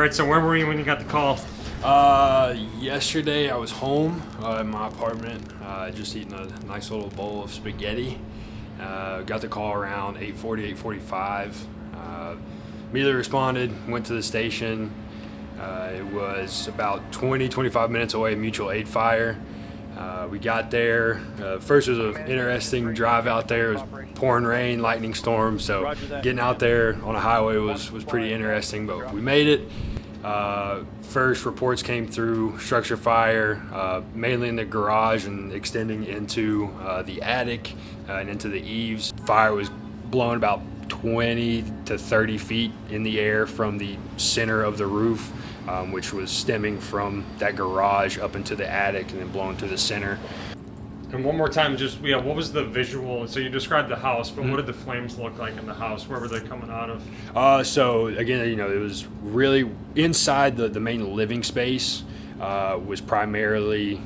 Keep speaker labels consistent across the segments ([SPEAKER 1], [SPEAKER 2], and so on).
[SPEAKER 1] right, so where were you when you got the call?
[SPEAKER 2] Yesterday I was home in my apartment, just eating a nice little bowl of spaghetti. Got the call around 8:40, 8:45. Immediately responded, went to the station. It was about 20, 25 minutes away, mutual aid fire. We got there. First, it was an interesting drive out there. It was pouring rain, lightning storm, so getting out there on a highway was pretty interesting, but we made it. First reports came through structure fire, mainly in the garage and extending into the attic and into the eaves. Fire was blowing about 20 to 30 feet in the air from the center of the roof, which was stemming from that garage up into the attic and then blowing to the center.
[SPEAKER 1] And one more time, what was the visual? So you described the house, but what did the flames look like in the house? Where were they coming out of?
[SPEAKER 2] So again, it was really inside the main living space. Was primarily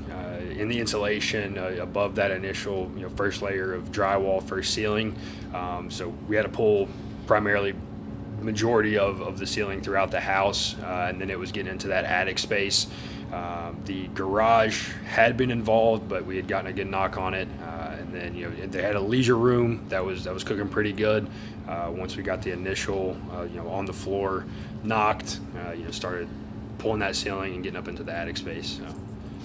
[SPEAKER 2] in the insulation above that initial first layer of drywall, first ceiling. So we had to pull primarily majority of the ceiling throughout the house, and then it was getting into that attic space. The garage had been involved, but we had gotten a good knock on it, and then they had a leisure room that was cooking pretty good. Once we got the initial on the floor knocked, started pulling that ceiling and getting up into the attic space. So.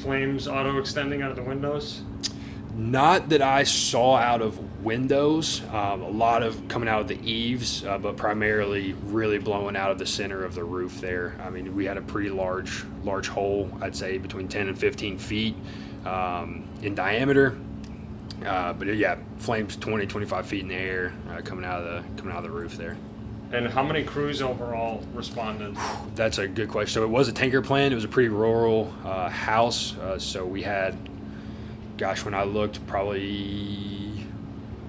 [SPEAKER 1] Flames auto extending out of the windows?
[SPEAKER 2] Not that I saw out of windows. A lot of coming out of the eaves, but primarily really blowing out of the center of the roof there. I mean, we had a pretty large hole, I'd say between 10 and 15 feet in diameter. But yeah, flames 20, 25 feet in the air coming out of the roof there.
[SPEAKER 1] And how many crews overall responded?
[SPEAKER 2] That's a good question. So it was a tanker plant. It was a pretty rural house. So we had, when I looked, probably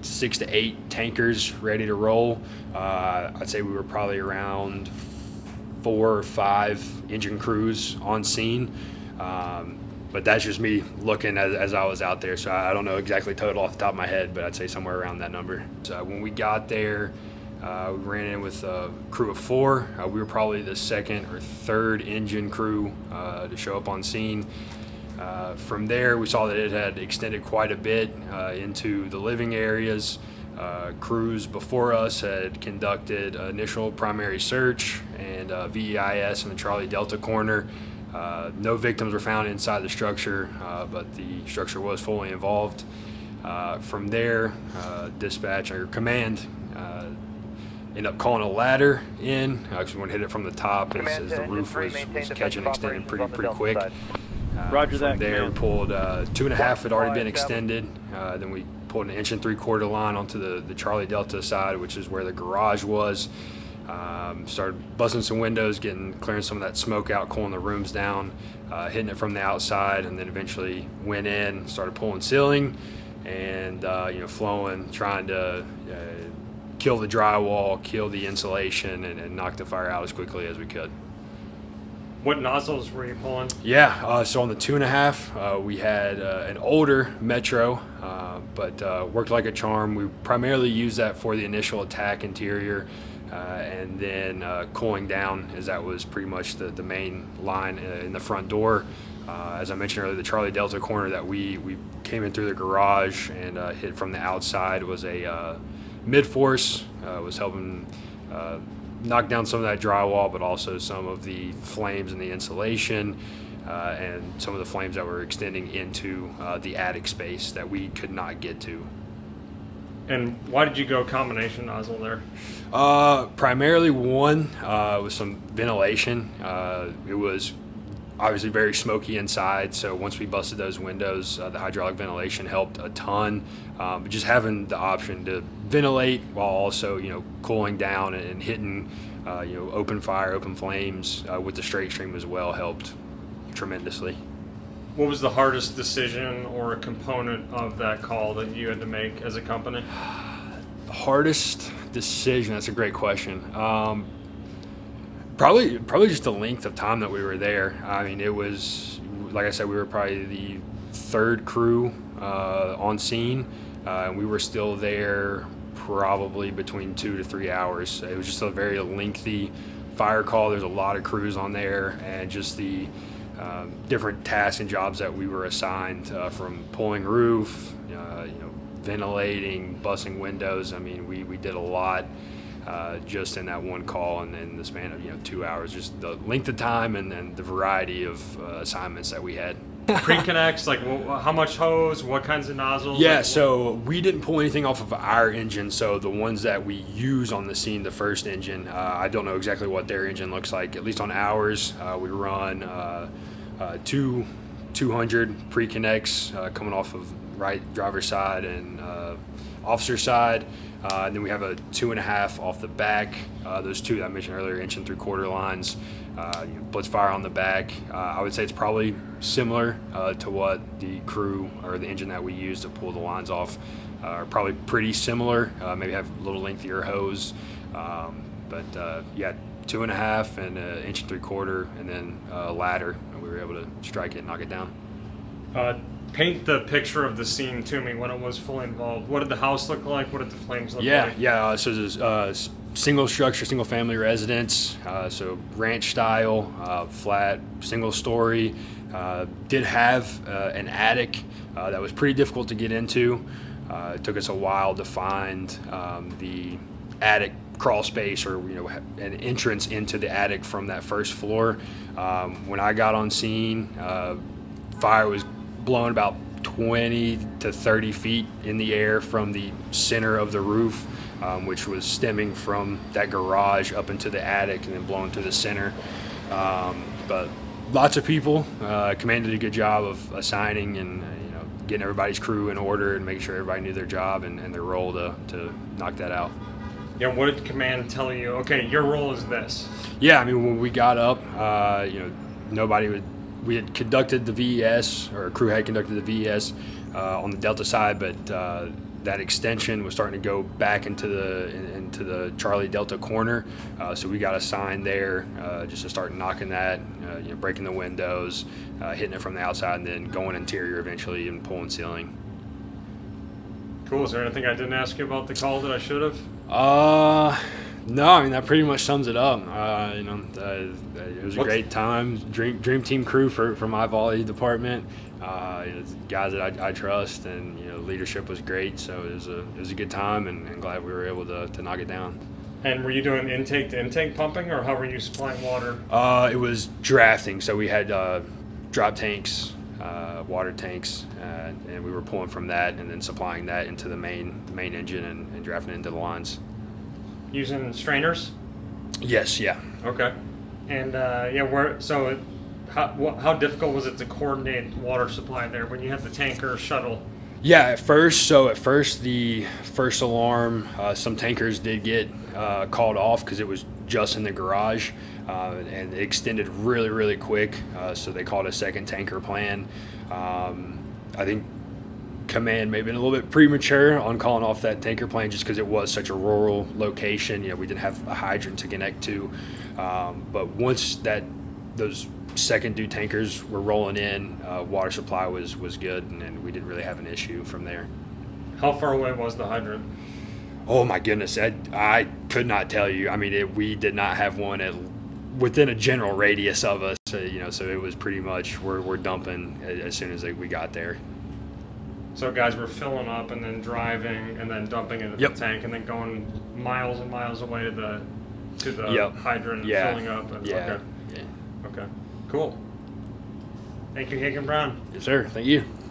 [SPEAKER 2] 6 to 8 tankers ready to roll. I'd say we were probably around 4 or 5 engine crews on scene. But that's just me looking as I was out there. So I don't know exactly total off the top of my head, but I'd say somewhere around that number. So when we got there, we ran in with a crew of 4. We were probably the second or third engine crew to show up on scene. From there, we saw that it had extended quite a bit into the living areas. Crews before us had conducted initial primary search and VEIS in the Charlie Delta corner. No victims were found inside the structure, but the structure was fully involved. From there, dispatch or command ended up calling a ladder in because we wanted to hit it from the top as the roof was catching and extending pretty quick.
[SPEAKER 3] Roger
[SPEAKER 2] from
[SPEAKER 3] that,
[SPEAKER 2] there,
[SPEAKER 3] command.
[SPEAKER 2] we pulled 2.5 had already been extended. Then we pulled an 1 3/4 line onto the Charlie Delta side, which is where the garage was. Started busting some windows, clearing some of that smoke out, cooling the rooms down, hitting it from the outside, and then eventually went in, started pulling ceiling, and flowing, trying to kill the drywall, kill the insulation, and knock the fire out as quickly as we could.
[SPEAKER 1] What nozzles were you pulling?
[SPEAKER 2] Yeah, so on the 2.5, we had an older Metro, but worked like a charm. We primarily used that for the initial attack interior, and then cooling down, as that was pretty much the main line in the front door. As I mentioned earlier, the Charlie Delta corner that we came in through the garage and hit from the outside was a mid-force, was helping knock down some of that drywall, but also some of the flames in the insulation and some of the flames that were extending into the attic space that we could not get to.
[SPEAKER 1] And why did you go combination nozzle there?
[SPEAKER 2] Primarily one was some ventilation. It was obviously very smoky inside, so once we busted those windows, the hydraulic ventilation helped a ton. But just having the option to ventilate while also cooling down and hitting open fire, open flames with the straight stream as well helped tremendously.
[SPEAKER 1] What was the hardest decision or component of that call that you had to make as a company?
[SPEAKER 2] The hardest decision, that's a great question. Probably just the length of time that we were there. I mean, it was, like I said, we were probably the third crew on scene, and we were still there probably between 2 to 3 hours. It was just a very lengthy fire call. There's a lot of crews on there, and just the different tasks and jobs that we were assigned, from pulling roof, ventilating, bussing windows. I mean, we did a lot just in that one call, and in the span of 2 hours. Just the length of time and then the variety of assignments that we had.
[SPEAKER 1] Preconnects, like how much hose, what kinds of nozzles?
[SPEAKER 2] Yeah,
[SPEAKER 1] like,
[SPEAKER 2] so we didn't pull anything off of our engine. So the ones that we use on the scene, the first engine, I don't know exactly what their engine looks like. At least on ours, we run 200 Preconnects coming off of right driver's side and officer side. And then we have a 2.5 off the back. Those two that I mentioned earlier, 1 3/4 lines. BlitzFire on the back. I would say it's probably similar to what the crew or the engine that we use to pull the lines off are probably pretty similar. Maybe have a little lengthier hose, but 2.5 and 1 3/4, and then a ladder, and we were able to strike it and knock it down.
[SPEAKER 1] Paint the picture of the scene to me when it was fully involved. What did the house look like? What did the flames look like?
[SPEAKER 2] So there's single structure, single family residence, so ranch style, flat, single story. Did have an attic that was pretty difficult to get into. It took us a while to find the attic crawl space, or an entrance into the attic from that first floor. When I got on scene, fire was blowing about 20 to 30 feet in the air from the center of the roof, which was stemming from that garage up into the attic and then blowing to the center. But lots of people. Command did a good job of assigning and getting everybody's crew in order and making sure everybody knew their job and their role to knock that out.
[SPEAKER 1] Yeah, what did command tell you? Okay, your role is this.
[SPEAKER 2] Yeah, I mean, when we got up, nobody would. We had conducted the VES, or a crew had conducted the VES on the Delta side, but that extension was starting to go back into the Charlie Delta corner, so we got assigned there just to start knocking that, breaking the windows, hitting it from the outside, and then going interior eventually and pulling ceiling.
[SPEAKER 1] Cool. Is there anything I didn't ask you about the call that I should have?
[SPEAKER 2] No, I mean, that pretty much sums it up. It was a great time. Dream team crew for my volley department. Guys that I trust, and leadership was great. So it was a good time, and glad we were able to knock it down.
[SPEAKER 1] And were you doing intake to intake pumping, or how were you supplying water?
[SPEAKER 2] It was drafting. So we had drop tanks, water tanks, and we were pulling from that and then supplying that into the main engine and drafting it into the lines.
[SPEAKER 1] Using strainers?
[SPEAKER 2] Yes, yeah.
[SPEAKER 1] Okay. And how difficult was it to coordinate water supply there when you had the tanker shuttle?
[SPEAKER 2] Yeah, at first the first alarm, some tankers did get called off because it was just in the garage, and it extended really, really quick, so they called a second tanker plan. I think command may have been a little bit premature on calling off that tanker plan just because it was such a rural location. We didn't have a hydrant to connect to, but once those second due tankers were rolling in, water supply was good, and we didn't really have an issue from there.
[SPEAKER 1] How far away was the hydrant?
[SPEAKER 2] Oh my goodness, I could not tell you. I mean, we did not have one within a general radius of us, so it was pretty much we're dumping as soon as we got there.
[SPEAKER 1] So guys were filling up and then driving and then dumping into the tank and then going miles and miles away to the hydrant and filling up. And, Okay. Cool. Thank you, Hagen Brown.
[SPEAKER 2] Yes, sir. Thank you.